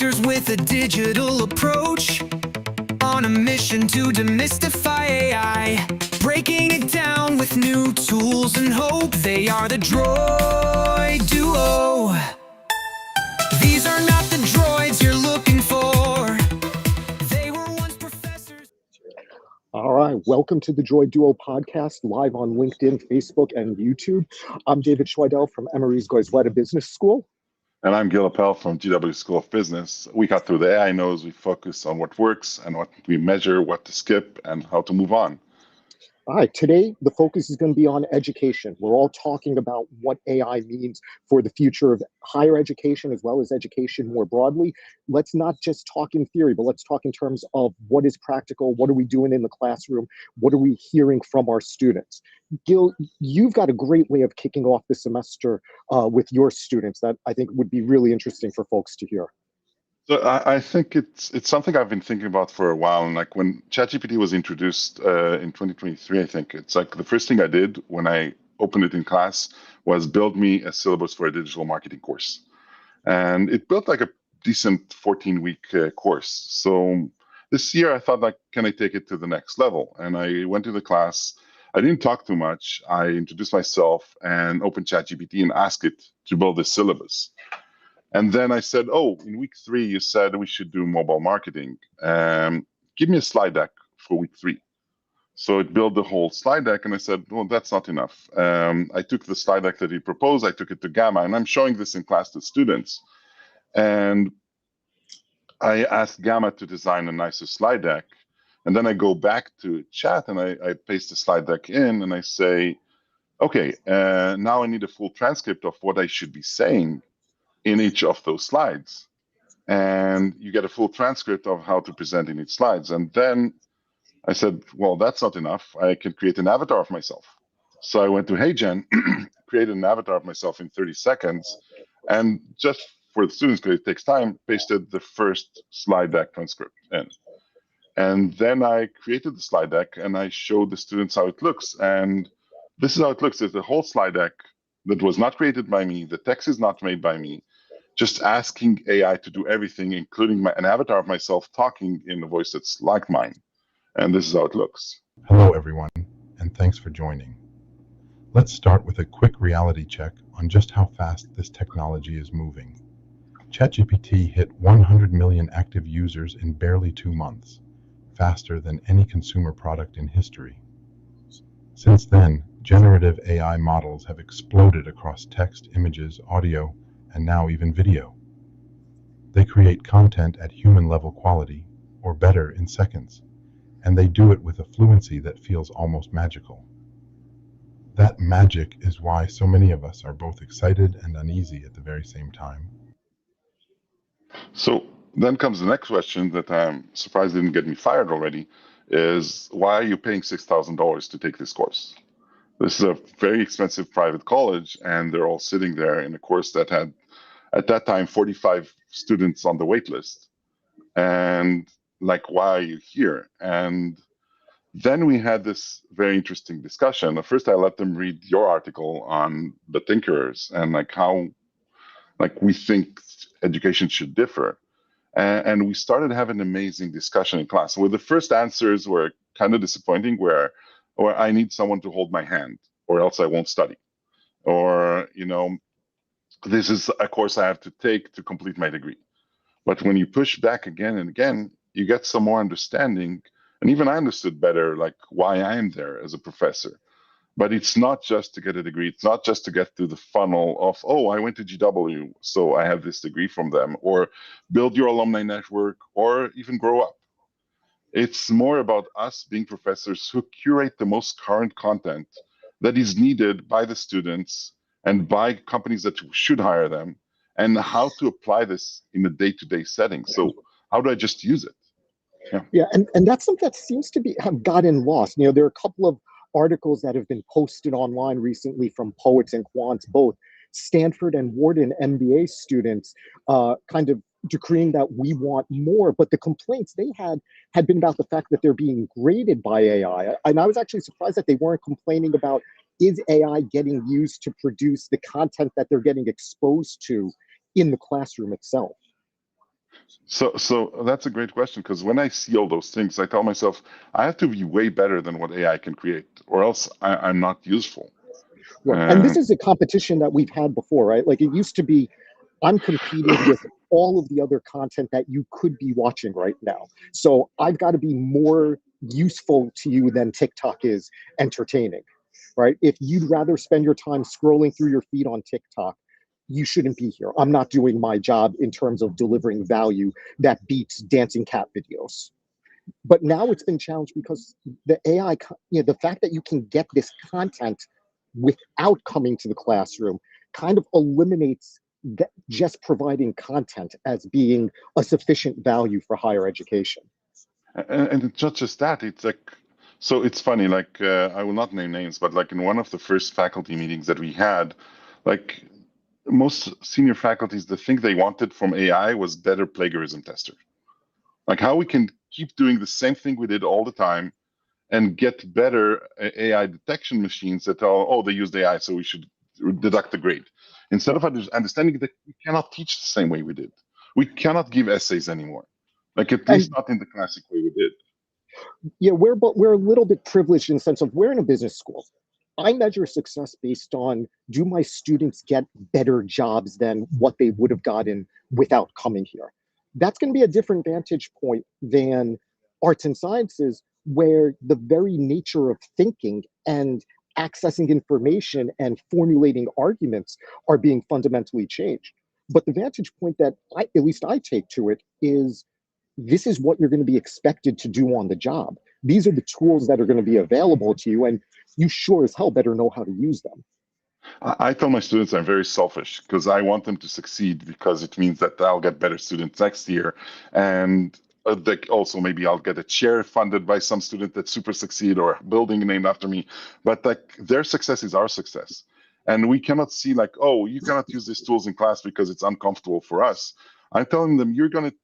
instructors with a digital approach, on a mission to demystify AI, breaking it down with new tools and hope. They are the Droid Duo. These are not the droids you're looking for. They were once professors. All right, welcome to the Droid Duo podcast, live on LinkedIn, Facebook, and YouTube. I'm David Schweidel from Emory Goizueta Business School. And I'm Gil Appel from GW School of Business. We cut through the AI nose, we focus on what works and what we measure, what to skip, and how to move on. All right, today the focus is going to be on education. We're all talking about what AI means for the future of higher education as well as education more broadly. Let's not just talk in theory, but let's talk in terms of what is practical, what are we doing in the classroom, what are we hearing from our students. Gil, you've got a great way of kicking off the semester with your students that I think would be really interesting for folks to hear. So I think it's something I've been thinking about for a while. And like when ChatGPT was introduced in 2023, I think it's like the first thing I did when I opened it in class was build me a syllabus for a digital marketing course. And it built like a decent 14-week course. So this year I thought, like, can I take it to the next level? And I went to the class. I didn't talk too much. I introduced myself and opened ChatGPT and asked it to build this syllabus. And then I said, oh, in week 3, you said we should do mobile marketing. Give me a slide deck for week 3. So it built the whole slide deck, and I said, well, that's not enough. I took the slide deck that he proposed, I took it to Gamma, and I'm showing this in class to students. And I asked Gamma to design a nicer slide deck. And then I go back to chat, and I paste the slide deck in, and I say, okay, now I need a full transcript of what I should be saying in each of those slides, and you get a full transcript of how to present in each slides. And then I said, well, that's not enough. I can create an avatar of myself. So I went to HeyGen, created an avatar of myself in 30 seconds, and just for the students, because it takes time, pasted the first slide deck transcript in. And then I created the slide deck, and I showed the students how it looks. And this is how it looks. It's a whole slide deck that was not created by me. The text is not made by me. Just asking AI to do everything, including an avatar of myself talking in a voice that's like mine. And this is how it looks. Hello, everyone, and thanks for joining. Let's start with a quick reality check on just how fast this technology is moving. ChatGPT hit 100 million active users in barely 2 months, faster than any consumer product in history. Since then, generative AI models have exploded across text, images, audio, and now even video. They create content at human-level quality, or better, in seconds, and they do it with a fluency that feels almost magical. That magic is why so many of us are both excited and uneasy at the very same time. So then comes the next question that I'm surprised didn't get me fired already, is why are you paying $6,000 to take this course? This is a very expensive private college, and they're all sitting there in a course that had, at that time, 45 students on the wait list. And like, why are you here? And then we had this very interesting discussion. At first, I let them read your article on the thinkers and like how we think education should differ. And we started having an amazing discussion in class. Where the first answers were kind of disappointing, where I need someone to hold my hand, or else I won't study. Or, this is a course I have to take to complete my degree. But when you push back again and again, you get some more understanding. And even I understood better, like, why I am there as a professor. But it's not just to get a degree. It's not just to get through the funnel of, oh, I went to GW, so I have this degree from them, or build your alumni network, or even grow up. It's more about us being professors who curate the most current content that is needed by the students and by companies that should hire them, and how to apply this in a day-to-day setting. So how do I just use it? Yeah, and that's something that seems to have gotten lost. There are a couple of articles that have been posted online recently from poets and quants, both Stanford and Wharton MBA students, kind of decreeing that we want more, but the complaints they had been about the fact that they're being graded by AI. And I was actually surprised that they weren't complaining about, is AI getting used to produce the content that they're getting exposed to in the classroom itself? So that's a great question, because when I see all those things, I tell myself I have to be way better than what AI can create, or else I'm not useful. Look, and this is a competition that we've had before, right? Like it used to be, I'm competing with all of the other content that you could be watching right now. So I've got to be more useful to you than TikTok is entertaining, right? If you'd rather spend your time scrolling through your feed on TikTok, you shouldn't be here. I'm not doing my job in terms of delivering value that beats dancing cat videos. But now it's been challenged because the AI, the fact that you can get this content without coming to the classroom kind of eliminates that just providing content as being a sufficient value for higher education. And it's not just that. It's like, so it's funny. Like I will not name names, but like in one of the first faculty meetings that we had, like most senior faculties, the thing they wanted from AI was better plagiarism tester. Like how we can keep doing the same thing we did all the time and get better AI detection machines that tell, oh, they used AI, so we should deduct the grade. Instead of understanding that we cannot teach the same way we did. We cannot give essays anymore. Like at least And not in the classic way we did. yeah, we're a little bit privileged in the sense of we're in a business school. I measure success based on, do my students get better jobs than what they would have gotten without coming here? That's going to be a different vantage point than arts and sciences, where the very nature of thinking and accessing information and formulating arguments are being fundamentally changed. But the vantage point that at least I take to it is, this is what you're going to be expected to do on the job. These are the tools that are going to be available to you, and you sure as hell better know how to use them. I tell my students I'm very selfish because I want them to succeed, because it means that I'll get better students next year. And also maybe I'll get a chair funded by some student that super succeed, or a building named after me. But like their success is our success. And we cannot see like, oh, you cannot use these tools in class because it's uncomfortable for us. I'm telling them you're going to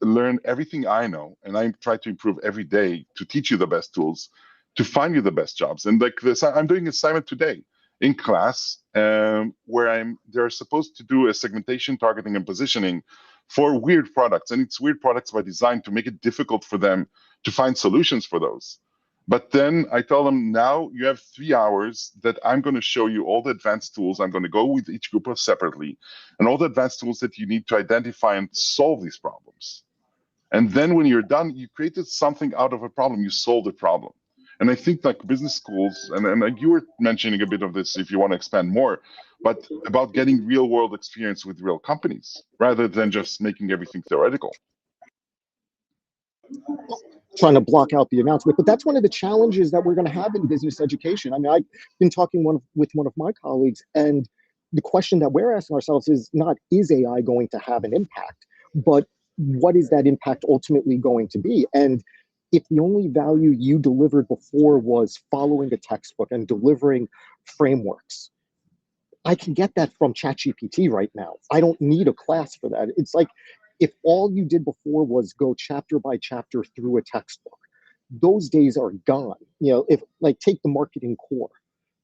learn everything I know, and I try to improve every day to teach you the best tools, to find you the best jobs. And like this, I'm doing an assignment today in class, where they're supposed to do a segmentation, targeting, and positioning for weird products, and it's weird products by design to make it difficult for them to find solutions for those. But then I tell them, now you have 3 hours that I'm going to show you all the advanced tools. I'm going to go with each group separately, and all the advanced tools that you need to identify and solve these problems. And then when you're done, you created something out of a problem, you solved a problem. And I think like business schools, and like you were mentioning a bit of this if you want to expand more, but about getting real world experience with real companies rather than just making everything theoretical. Trying to block out the announcement, but that's one of the challenges that we're going to have in business education. I mean, I've been talking with one of my colleagues, and the question that we're asking ourselves is not, is AI going to have an impact, but what is that impact ultimately going to be? And if the only value you delivered before was following a textbook and delivering frameworks, I can get that from ChatGPT right now. I don't need a class for that. It's like, if all you did before was go chapter by chapter through a textbook, those days are gone. If like, take the marketing core.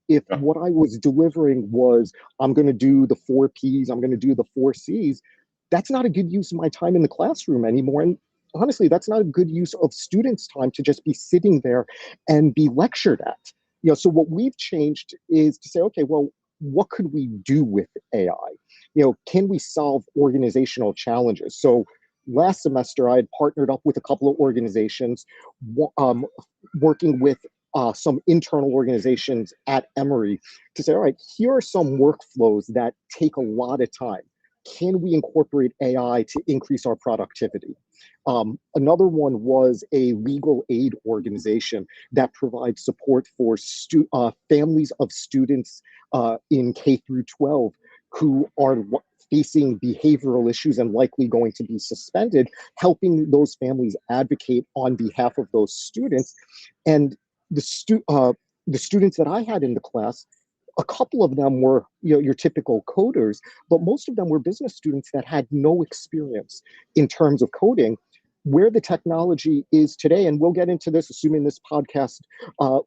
If Yeah. what I was delivering was, I'm going to do the 4 Ps, I'm going to do the 4 Cs, that's not a good use of my time in the classroom anymore. And honestly, that's not a good use of students' time to just be sitting there and be lectured at. So what we've changed is to say, okay, well, what could we do with AI? Can we solve organizational challenges? So last semester, I had partnered up with a couple of organizations, working with some internal organizations at Emory to say, all right, here are some workflows that take a lot of time. Can we incorporate AI to increase our productivity? Another one was a legal aid organization that provides support for families of students in K through 12 who are facing behavioral issues and likely going to be suspended, helping those families advocate on behalf of those students. And the students that I had in the class, a couple of them were your typical coders, but most of them were business students that had no experience in terms of coding. Where the technology is today, and we'll get into this assuming this podcast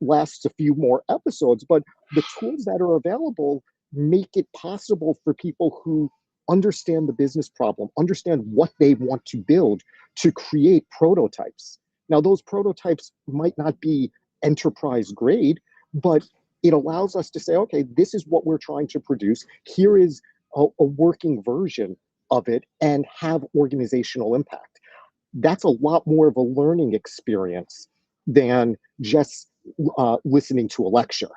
lasts a few more episodes, but the tools that are available make it possible for people who understand the business problem, understand what they want to build to create prototypes. Now, those prototypes might not be enterprise grade, but it allows us to say, okay, this is what we're trying to produce. Here is a working version of it and have organizational impact. That's a lot more of a learning experience than just listening to a lecture.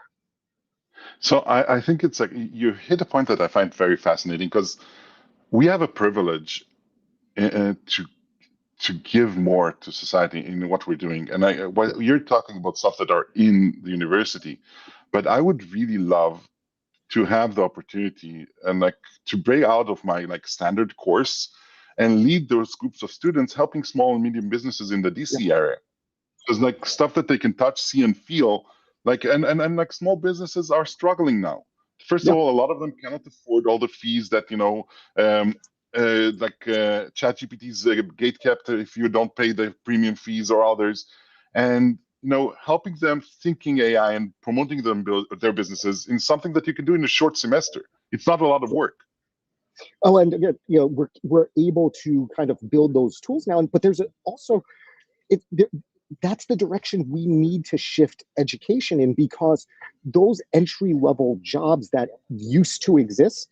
So I think it's like you hit a point that I find very fascinating, because we have a privilege to give more to society in what we're doing. And what you're talking about stuff that are in the university, but I would really love to have the opportunity and like to break out of my like standard course and lead those groups of students helping small and medium businesses in the DC area. Because like stuff that they can touch, see, and feel, like and like small businesses are struggling now. First of all, a lot of them cannot afford all the fees that ChatGPT's gate kept if you don't pay the premium fees or others, and helping them thinking AI and promoting them their businesses in something that you can do in a short semester. It's not a lot of work. Oh, and again, we're able to kind of build those tools now, but there's also that's the direction we need to shift education in, because those entry-level jobs that used to exist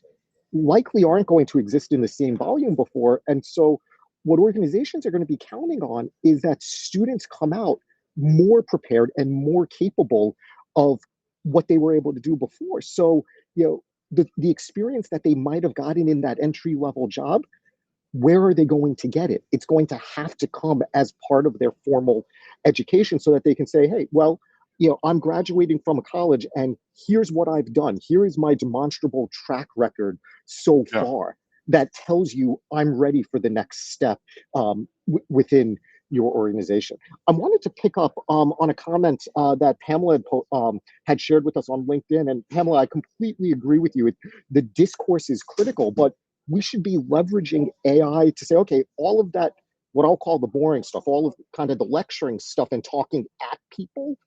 likely aren't going to exist in the same volume before. And so what organizations are going to be counting on is that students come out more prepared and more capable of what they were able to do before. So, the experience that they might have gotten in that entry-level job, where are they going to get it? It's going to have to come as part of their formal education, so that they can say, hey, well, I'm graduating from a college and here's what I've done. Here is my demonstrable track record so far that tells you I'm ready for the next step within your organization. I wanted to pick up on a comment that Pamela had shared with us on LinkedIn. And Pamela, I completely agree with you. The discourse is critical, but we should be leveraging AI to say, okay, all of that, what I'll call the boring stuff, all of kind of the lecturing stuff and talking at people,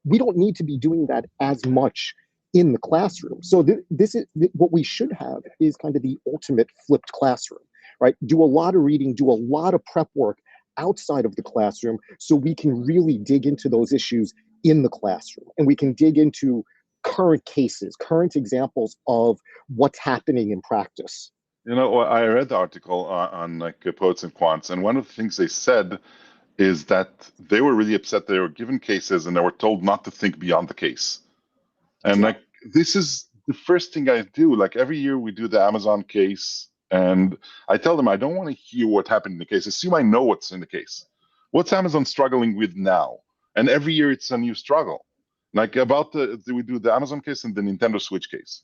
we don't need to be doing that as much in the classroom. So this is what we should have, is kind of the ultimate flipped classroom, right? Do a lot of reading, do a lot of prep work outside of the classroom, so we can really dig into those issues in the classroom, and we can dig into current cases, current examples of what's happening in practice. I read the article on like Poets and Quants, and one of the things they said is that they were really upset. They were given cases and they were told not to think beyond the case. And like, this is the first thing I do. Like every year we do the Amazon case, and I tell them I don't want to hear what happened in the case. Assume I know what's in the case. What's Amazon struggling with now? And every year it's a new struggle. Like we do the Amazon case and the Nintendo Switch case.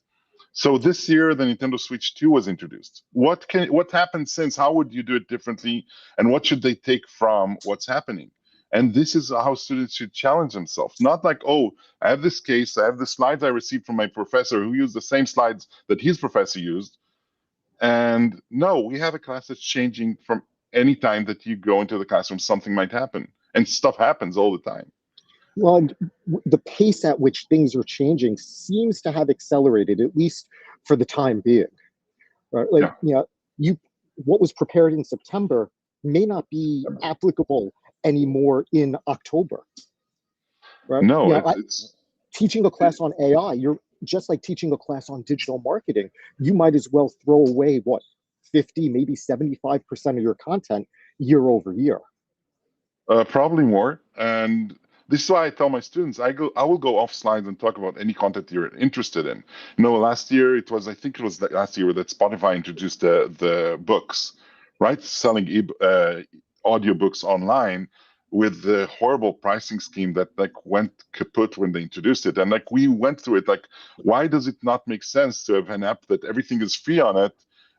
So this year, the Nintendo Switch 2 was introduced. What happened since? How would you do it differently? And what should they take from what's happening? And this is how students should challenge themselves. Not like, oh, I have this case, I have the slides I received from my professor who used the same slides that his professor used. And no, we have a class that's changing from any time that you go into the classroom, something might happen. And stuff happens all the time. Well, the pace at which things are changing seems to have accelerated, at least for the time being. Right? Like, what was prepared in September may not be applicable anymore in October. Right? No, teaching a class on AI, you're just like teaching a class on digital marketing. You might as well throw away 50, maybe 75% of your content year over year. Probably more. And this is why I tell my students, I will go off slides and talk about any content you're interested in. Last year I think it was last year that Spotify introduced the books, right? Selling audiobooks online with the horrible pricing scheme that went kaput when they introduced it. And we went through it, why does it not make sense to have an app that everything is free on it,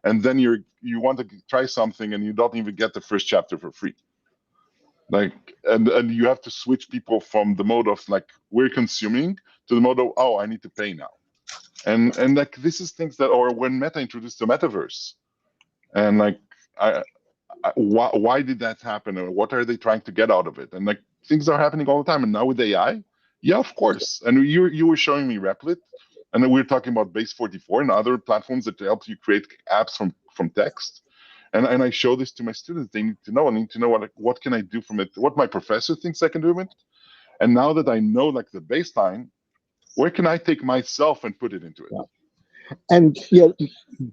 and then you want to try something and you don't even get the first chapter for free? And you have to switch people from the mode of we're consuming to the mode of, oh, I need to pay now. And this is things that, or when Meta introduced the metaverse, and why did that happen, or what are they trying to get out of it? And things are happening all the time. And now with AI, yeah, of course. And you were showing me Replit, and then we were talking about Base 44 and other platforms that help you create apps from text. And I show this to my students. They need to know. I need to know what can I do from it, what my professor thinks I can do from it. And now that I know like the baseline, where can I take myself and put it into it? Yeah. And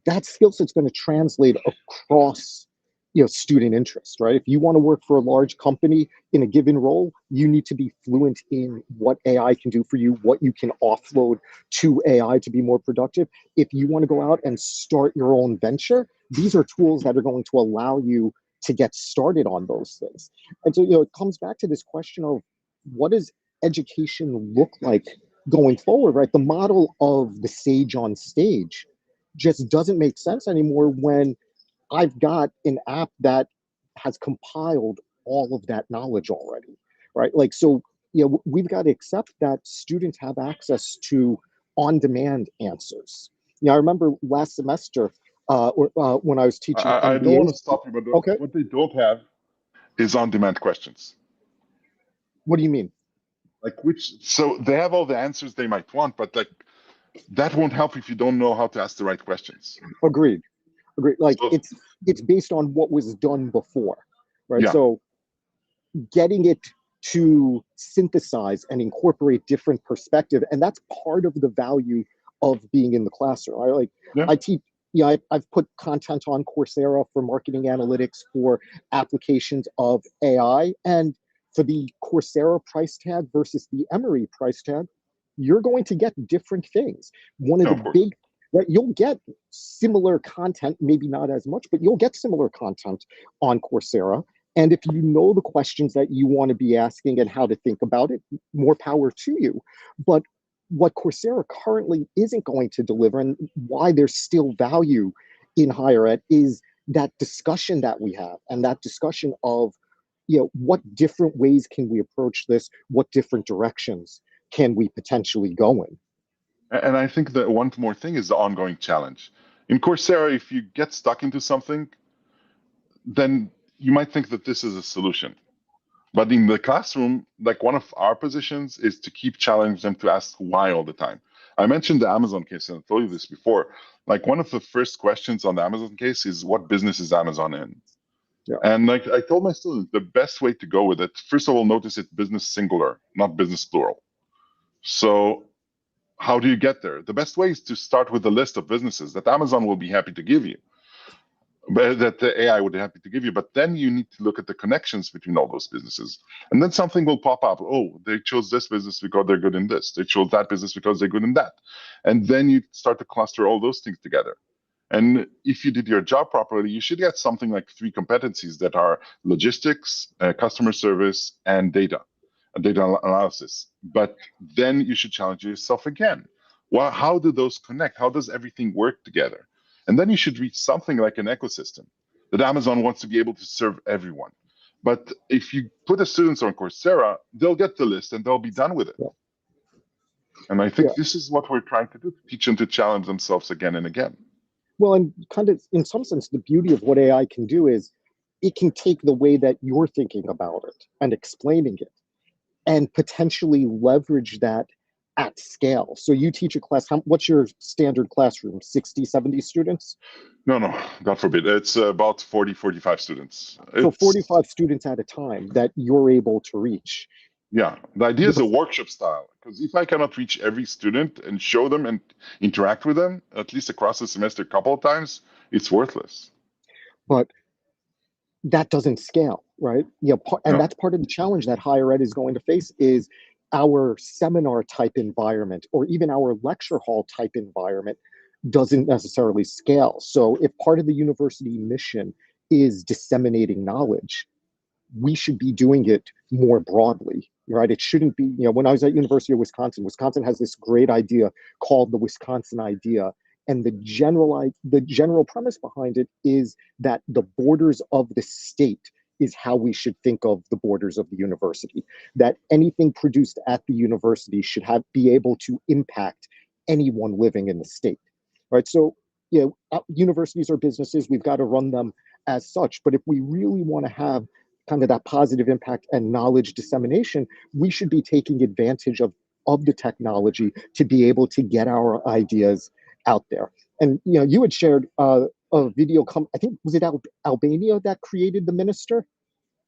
that skill set's going to translate across student interest, right? If you want to work for a large company in a given role, you need to be fluent in what AI can do for you, what you can offload to AI to be more productive. If you want to go out and start your own venture, these are tools that are going to allow you to get started on those things. And so it comes back to this question of, what does education look like going forward, right? The model of the sage on stage just doesn't make sense anymore when I've got an app that has compiled all of that knowledge already, right? Like, so, we've got to accept that students have access to on-demand answers. I remember last semester when I was teaching I don't want to stop you, but Okay. what they don't have is on-demand questions. What do you mean? Like so they have all the answers they might want, but like that won't help if you don't know how to ask the right questions. Agreed. Like, So, it's based on what was done before, right? Yeah. So getting it to synthesize and incorporate different perspective, and that's part of the value of being in the classroom. I teach. I've put content on Coursera for marketing analytics for applications of AI, and for the Coursera price tag versus the Emory price tag, you're going to get different things. One of the big, right, you'll get similar content, maybe not as much, but you'll get similar content on Coursera. And if you know the questions that you want to be asking and how to think about it, more power to you. But what Coursera currently isn't going to deliver, and why there's still value in higher ed, is that discussion that we have, and that discussion of, what different ways can we approach this? What different directions can we potentially go in? And I think that one more thing is the ongoing challenge. In Coursera, if you get stuck into something, then you might think that this is a solution. But in the classroom, like one of our positions is to keep challenging them to ask why all the time. I mentioned the Amazon case, and I told you this before. Like one of the first questions on the Amazon case is, what business is Amazon in? Yeah. And like I told my students, the best way to go with it, first of all, notice it business singular, not business plural. So how do you get there? The best way is to start with a list of businesses that Amazon will be happy to give you, but that the AI would be happy to give you. But then you need to look at the connections between all those businesses. And then something will pop up. Oh, they chose this business because they're good in this. They chose that business because they're good in that. And then you start to cluster all those things together. And if you did your job properly, you should get something like 3 competencies that are logistics, customer service, and data analysis. But then you should challenge yourself again. Well, how do those connect? How does everything work together? And then you should reach something like an ecosystem that Amazon wants to be able to serve everyone. But if you put the students on Coursera, they'll get the list and they'll be done with it. Yeah. And I think this is what we're trying to do, to teach them to challenge themselves again and again. Well, and kind of in some sense, the beauty of what AI can do is it can take the way that you're thinking about it and explaining it and potentially leverage that at scale. So you teach a class, what's your standard classroom? 60, 70 students? No, God forbid. It's about 40, 45 students. So 45 students at a time that you're able to reach. Yeah, the idea is a workshop style, because if I cannot reach every student and show them and interact with them, at least across the semester a couple of times, it's worthless. But that doesn't scale, right? And that's part of the challenge that higher ed is going to face, is our seminar type environment, or even our lecture hall type environment, doesn't necessarily scale. So if part of the university mission is disseminating knowledge, we should be doing it more broadly, right? It shouldn't be, when I was at University of Wisconsin has this great idea called the Wisconsin idea. And the general premise behind it is that the borders of the state is how we should think of the borders of the university, that anything produced at the university should be able to impact anyone living in the state, right? So, universities are businesses, we've got to run them as such. But if we really want to have kind of that positive impact and knowledge dissemination, we should be taking advantage of the technology to be able to get our ideas out there. And you had shared a a video come. I think was it Albania that created the minister?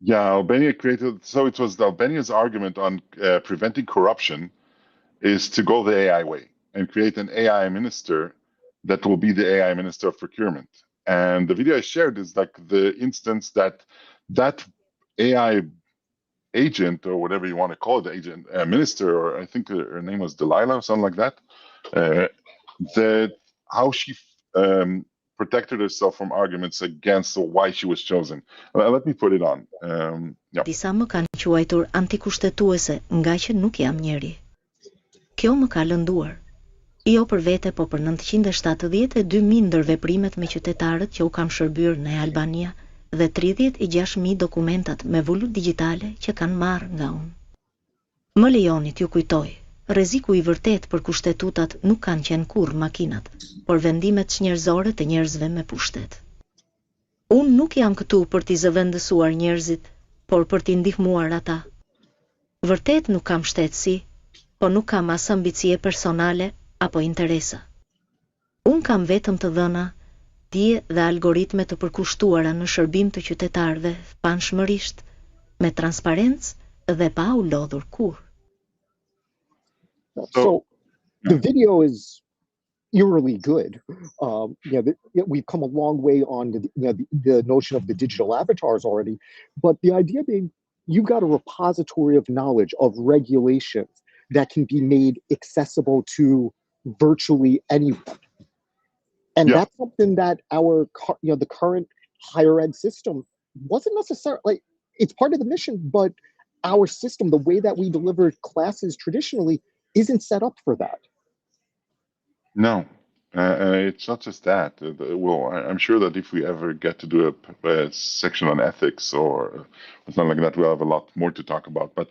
Yeah, Albania created. So it was Albania's argument on preventing corruption is to go the AI way and create an AI minister that will be the AI minister of procurement. And the video I shared is like the instance that that AI agent or whatever you want to call it, agent minister, or I think her name was Delilah or something like that. That how she protected herself from arguments against why she was chosen. Let me put it on. Yeah. Disa më kanë quajtur antikushtetuese nga që nuk jam njeri. Kjo më ka lënduar. Jo për vete, po për 972.000 ndërveprimet me qytetarët që u kam shërbyer në Albania dhe 36.000 dokumentat me vulut digjitale që kanë marrë nga unë. Më lejoni t'ju kujtoj, rreziku I vërtet për kushtetutat nuk kanë qenë kurrë makinat, por vendimet njerëzore të njerëzve me pushtet. Unë nuk jam këtu për t'i zëvendësuar njerëzit, por për t'i ndihmuar ata. Vërtet nuk kam shtetësi, po nuk kam as ambicie personale apo interesa. Unë kam vetëm të dhëna, dije dhe algoritme të përkushtuara në shërbim të qytetarëve panshmërisht, me transparencë dhe pa u lodhur kurrë. So the video is eerily good. We've come a long way on the notion of the digital avatars already, but the idea being you've got a repository of knowledge, of regulations that can be made accessible to virtually anyone. And that's something that the current higher ed system wasn't necessarily, like, it's part of the mission, but our system, the way that we deliver classes traditionally, isn't set up for that. No, it's not just that. Well, I'm sure that if we ever get to do a section on ethics or something like that, we'll have a lot more to talk about. But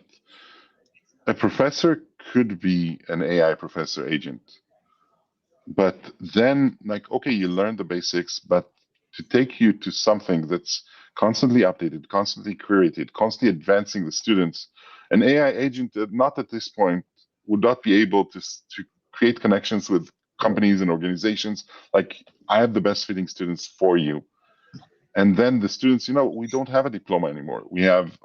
a professor could be an AI professor agent. But then, like, okay, you learn the basics, but to take you to something that's constantly updated, constantly curated, constantly advancing the students, an AI agent, not at this point, would not be able to create connections with companies and organizations. Like, I have the best fitting students for you. And then the students, we don't have a diploma anymore. We have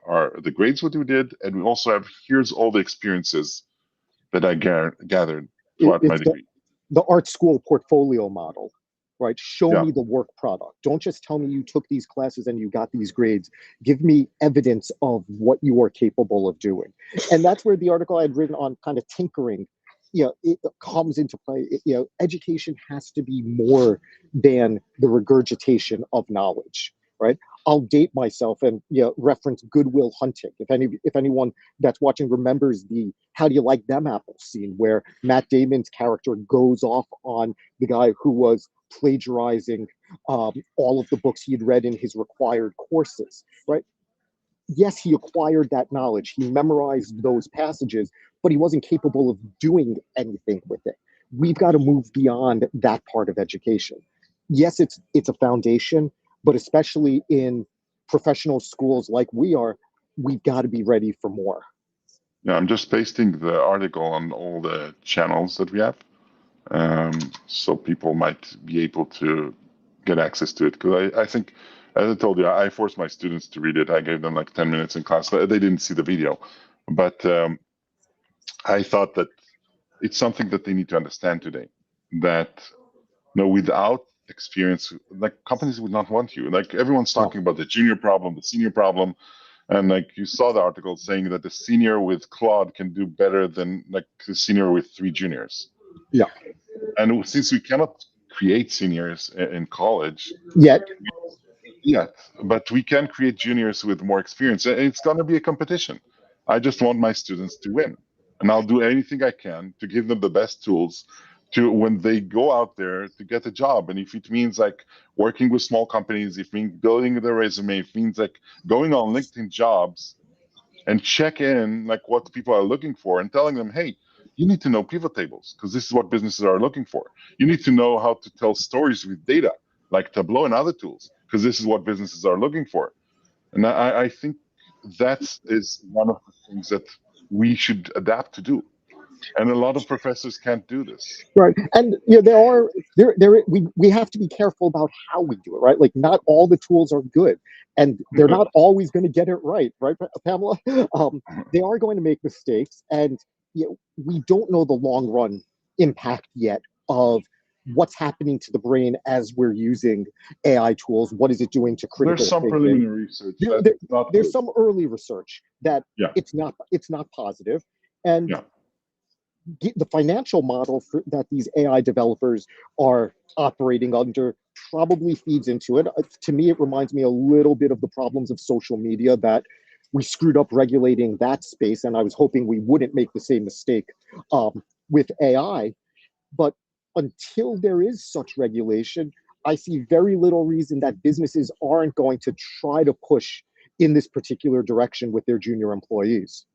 the grades, what we did, and we also have, here's all the experiences that I gathered throughout my degree. The art school portfolio model, right? Show me the work product. Don't just tell me you took these classes and you got these grades. Give me evidence of what you are capable of doing. And that's where the article I had written on kind of tinkering, it comes into play. Education has to be more than the regurgitation of knowledge, right? I'll date myself and reference Good Will Hunting. If anyone that's watching remembers the "How do you like them apples" scene, where Matt Damon's character goes off on the guy who was plagiarizing all of the books he had read in his required courses, right? Yes, he acquired that knowledge. He memorized those passages, but he wasn't capable of doing anything with it. We've got to move beyond that part of education. Yes, it's a foundation, but especially in professional schools like we are, we've got to be ready for more. Yeah, I'm just pasting the article on all the channels that we have, so people might be able to get access to it. Because I think, as I told you, I forced my students to read it. I gave them like 10 minutes in class. They didn't see the video, but I thought that it's something that they need to understand today. That without experience, like, companies would not want you. Like, everyone's talking about the junior problem, the senior problem, and like you saw the article saying that the senior with Claude can do better than like the senior with 3 juniors. Yeah. And since we cannot create seniors in college yet, but we can create juniors with more experience. It's going to be a competition. I just want my students to win, and I'll do anything I can to give them the best tools to, when they go out there, to get a job. And if it means like working with small companies, if it means building their resume, if it means like going on LinkedIn Jobs and check in like what people are looking for and telling them, hey, you need to know pivot tables because this is what businesses are looking for. You need to know how to tell stories with data like Tableau and other tools because this is what businesses are looking for. And I think that is one of the things that we should adapt to do. And a lot of professors can't do this. Right. And we have to be careful about how we do it, right? Like not all the tools are good and they're not always going to get it right, Pamela? They are going to make mistakes, and we don't know the long run impact yet of what's happening to the brain as we're using AI tools. What is it doing to critical There's some thinking? preliminary research There's some early research that it's not positive, and the financial model that these AI developers are operating under probably feeds into it. To me, it reminds me a little bit of the problems of social media, that we screwed up regulating that space, and I was hoping we wouldn't make the same mistake with AI. But until there is such regulation, I see very little reason that businesses aren't going to try to push in this particular direction with their junior employees.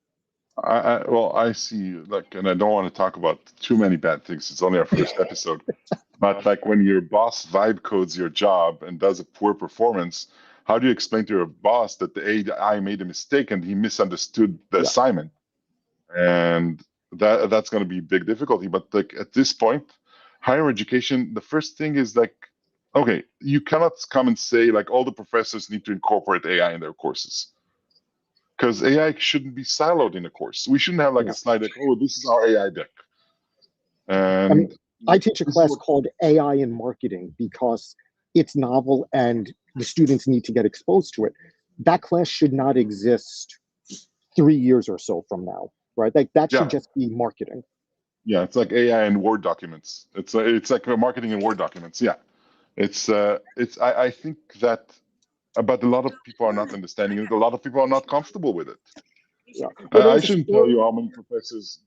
I see, like, and I don't want to talk about too many bad things. It's only our first episode. But like when your boss vibe codes your job and does a poor performance, how do you explain to your boss that the AI made a mistake and he misunderstood the assignment? And that's going to be a big difficulty. But like at this point, higher education, the first thing is like, okay, you cannot come and say like all the professors need to incorporate AI in their courses. Because AI shouldn't be siloed in a course. We shouldn't have like a slide deck, oh, this is our AI deck. And I teach a class called AI in Marketing because it's novel and the students need to get exposed to it. That class should not exist 3 years or so from now, right? Like that should just be marketing. Yeah, it's like AI in Word documents. It's like marketing in Word documents. Yeah, I think that. But a lot of people are not understanding it. A lot of people are not comfortable with it. Yeah. I shouldn't tell you how many professors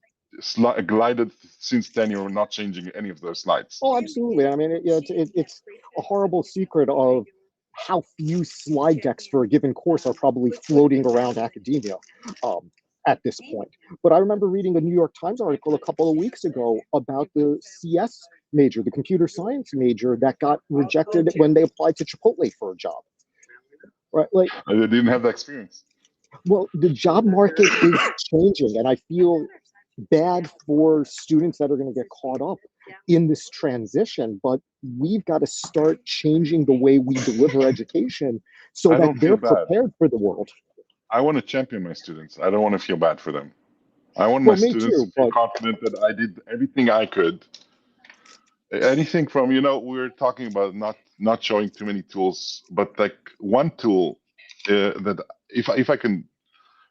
glided since then. You're not changing any of those slides. Oh, absolutely. I mean, it's a horrible secret of how few slide decks for a given course are probably floating around academia at this point. But I remember reading a New York Times article a couple of weeks ago about the CS major, the computer science major, that got rejected when they applied to Chipotle for a job. Right, like they didn't have the experience. Well, the job market is changing, and I feel bad for students that are going to get caught up in this transition. But we've got to start changing the way we deliver education so that they're prepared for the world. I want to champion my students. I don't want to feel bad for them. I want my students to feel confident that I did everything I could. Anything from, we were talking about not showing too many tools, but like one tool that if I can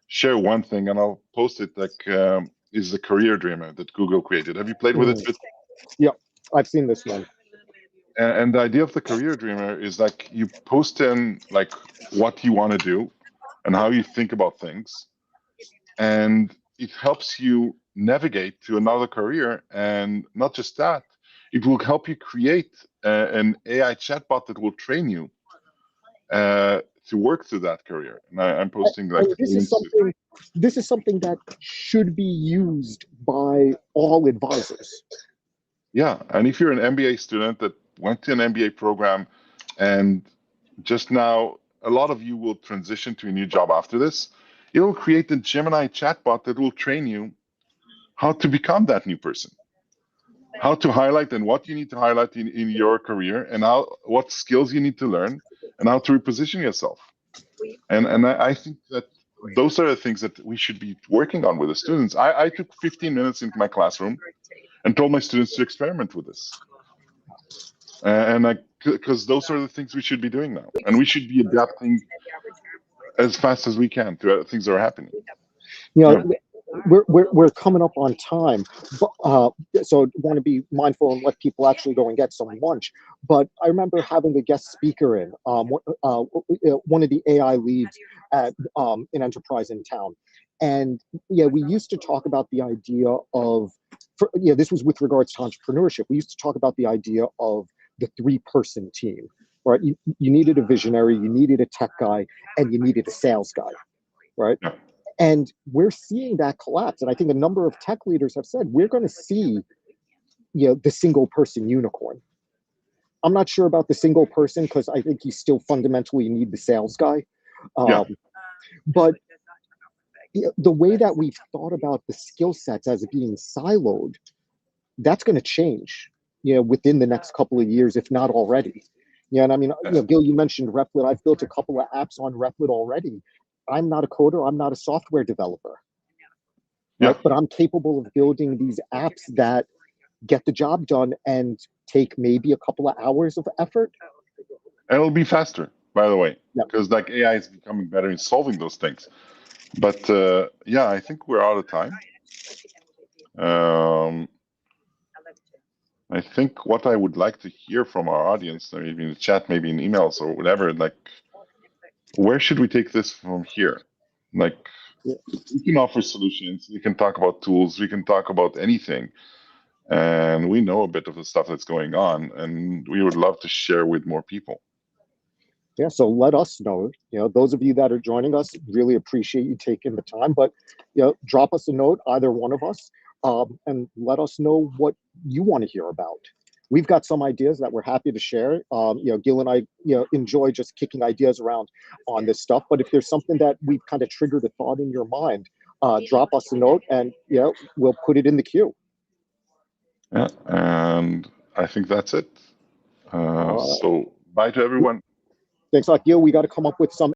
share one thing, and I'll post it, like is the Career Dreamer that Google created. Have you played with it? Yeah, I've seen this one. And the idea of the Career Dreamer is like you post in like what you want to do and how you think about things, and it helps you navigate to another career. And not just that, it will help you create an AI chatbot that will train you to work through that career. And I'm posting like this is something that should be used by all advisors. Yeah, and if you're an MBA student that went to an MBA program, and just now a lot of you will transition to a new job after this, it will create a Gemini chatbot that will train you how to become that new person, how to highlight and what you need to highlight in your career, and what skills you need to learn, and how to reposition yourself. And I think that those are the things that we should be working on with the students. I took 15 minutes into my classroom and told my students to experiment with this. Because those are the things we should be doing now. And we should be adapting as fast as we can to things that are happening. We're coming up on time, so want to be mindful and let people actually go and get some lunch. But I remember having a guest speaker in, one of the AI leads at an enterprise in town, and we used to talk about the idea of, this was with regards to entrepreneurship. We used to talk about the idea of the 3-person team, right? You needed a visionary, you needed a tech guy, and you needed a sales guy, right? Yeah. And we're seeing that collapse. And I think a number of tech leaders have said, we're going to see, the single person unicorn. I'm not sure about the single person because I think you still fundamentally need the sales guy. But the way that we've thought about the skill sets as being siloed, that's going to change, within the next couple of years, if not already. Yeah, and I mean, Gil, you mentioned Replit. I've built a couple of apps on Replit already. I'm not a coder. I'm not a software developer, right? Yeah. But I'm capable of building these apps that get the job done and take maybe a couple of hours of effort. And it'll be faster, by the way, Yeah. because like AI is becoming better in solving those things. But yeah, I think we're out of time. I think what I would like to hear from our audience, maybe in the chat, maybe in emails or whatever, like, where should we take this from here? Like, we can offer solutions, we can talk about tools, we can talk about anything. And we know a bit of the stuff that's going on, and we would love to share with more people. Yeah, so let us know. Those of you that are joining us, really appreciate you taking the time. But drop us a note, either one of us, and let us know what you want to hear about. We've got some ideas that we're happy to share. Gil and I, enjoy just kicking ideas around on this stuff. But if there's something that we've kind of triggered a thought in your mind, drop us a note, and we'll put it in the queue. Yeah, and I think that's it. So bye to everyone. Thanks a lot, Gil. We got to come up with some